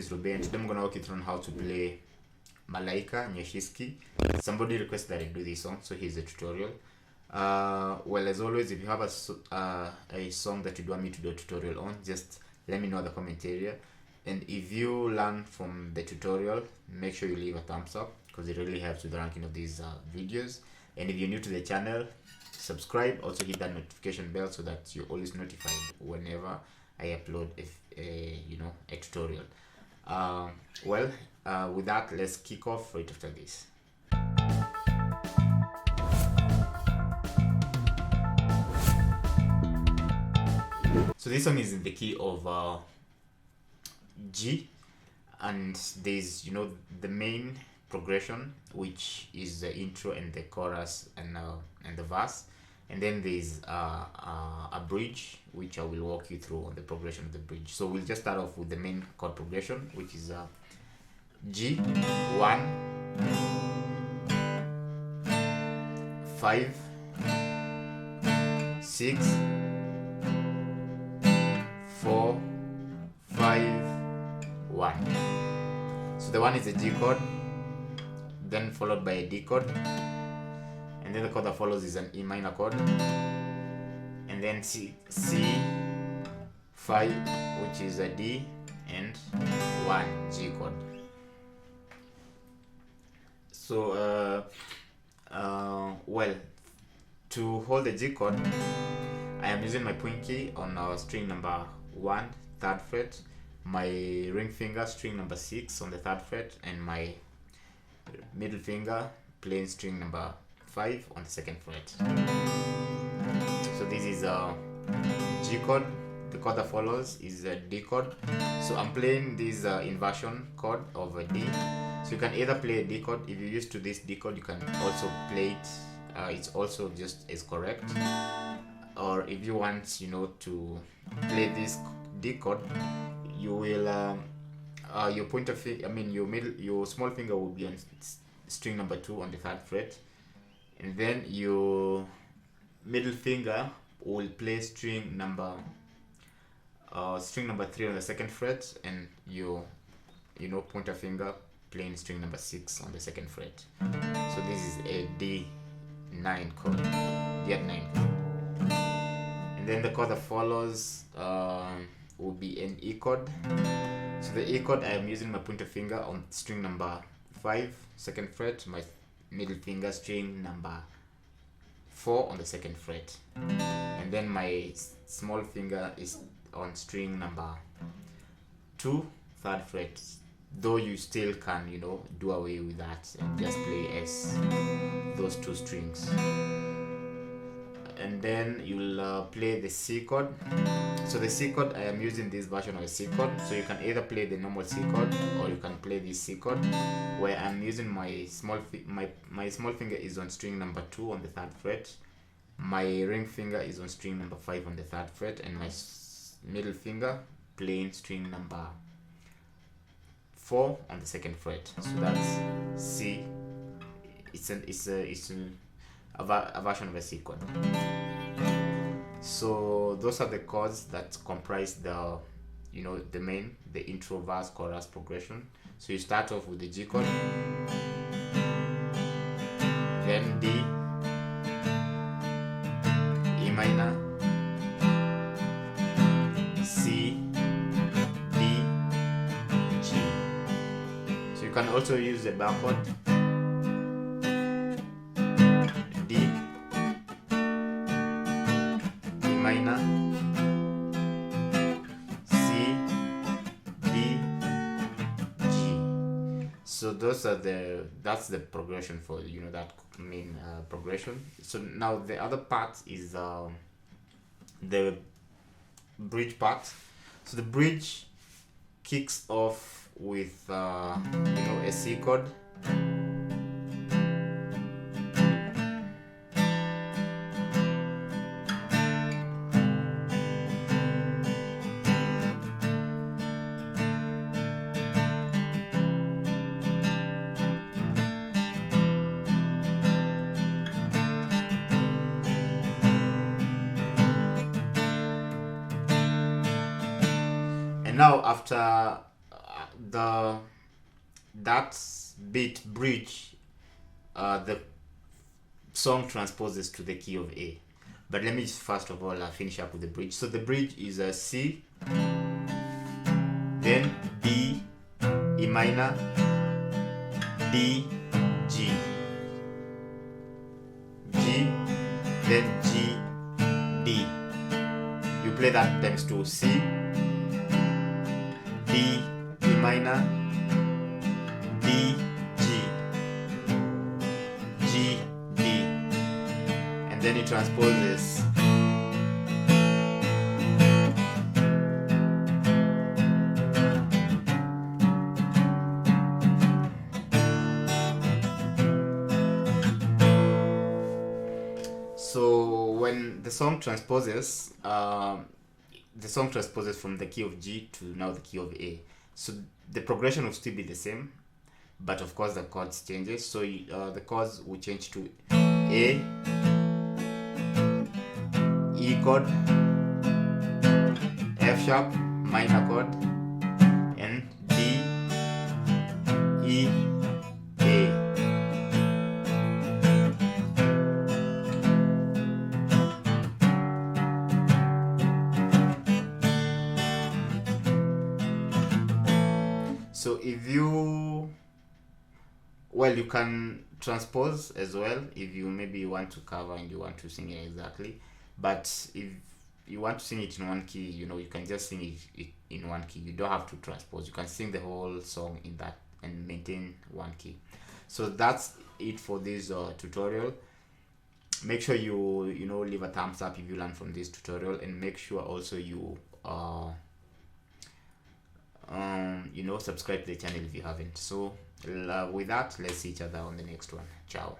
is Ruben. Today I'm gonna walk you through on how to play Malaika, Nyashinski. Somebody requested that I do this song, so here's the tutorial. Well, as always, if you have a song that you want me to do a tutorial on, just let me know in the comment area. And if you learn from the tutorial, make sure you leave a thumbs up because it really helps with the ranking of these videos. And if you're new to the channel, subscribe. Also hit that notification bell so that you're always notified whenever I upload a tutorial. With that, let's kick off right after this. So this song is in the key of G, and there's the main progression, which is the intro and the chorus and the verse, and then there's a bridge, which I will walk you through on the progression of the bridge. So we'll just start off with the main chord progression, which is G, 1, 5, 6, 4, 5, 1. So the 1 is a G chord, then followed by a D chord, and then the chord that follows is an E minor chord, and then C 5, which is a D, and 1 G chord. So to hold the G chord, I am using my pinky on string number 1, 3rd fret, my ring finger string number 6 on the 3rd fret, and my middle finger playing string number 5 on the 2nd fret. So this is a G chord. The chord that follows is a D chord. So I'm playing this inversion chord of a D. So you can either play a D chord. If you're used to this D chord, you can also play it. It's also just as correct. Or if you want, to play this D chord, you will your pointer finger, your small finger will be on string number 2 on the 3rd fret, and then your middle finger will play string number 3 on the 2nd fret, and your pointer finger playing string number 6 on the 2nd fret. So this is a D9 chord, D9 chord. And then the chord that follows will be an E chord. So the E chord, I am using my pointer finger on string number 5, 2nd fret, my middle finger string number 4 on the 2nd fret, and then my small finger is on string number 2, 3rd fret, though you still can do away with that and just play as those 2 strings. And then you'll play the C chord. So the C chord, I am using this version of a C chord. So you can either play the normal C chord or you can play this C chord, where I'm using my small finger is on string number 2 on the 3rd fret. My ring finger is on string number 5 on the 3rd fret, and my middle finger playing string number 4 on the 2nd fret. So that's C. It's a version of a C chord. So those are the chords that comprise the intro, verse, chorus, progression. So you start off with the G chord, then D, E minor, C, D, G. So you can also use the bar chord, D, E minor, C, D, G. So that's the progression for that main progression. So now the other part is the bridge part. So the bridge kicks off with a C chord, and now after that beat bridge, the song transposes to the key of A. But let me just first of all finish up with the bridge. So the bridge is a C, then D, E minor, D, G, G, then G, D. You play that times 2, C, D, E minor, D, G, G, D, and then it transposes. So when the song transposes, from the key of G to now the key of A. So the progression will still be the same, but of course the chords changes. So the chords will change to A, E chord, F sharp, minor chord, and D, E, A. So if you can transpose as well if you maybe want to cover and you want to sing it exactly. But if you want to sing it in one key, you can just sing it in one key. You don't have to transpose. You can sing the whole song in that and maintain one key. So that's it for this tutorial. Make sure you leave a thumbs up if you learn from this tutorial, and make sure also you subscribe to the channel if you haven't. So with that, let's see each other on the next one. Ciao.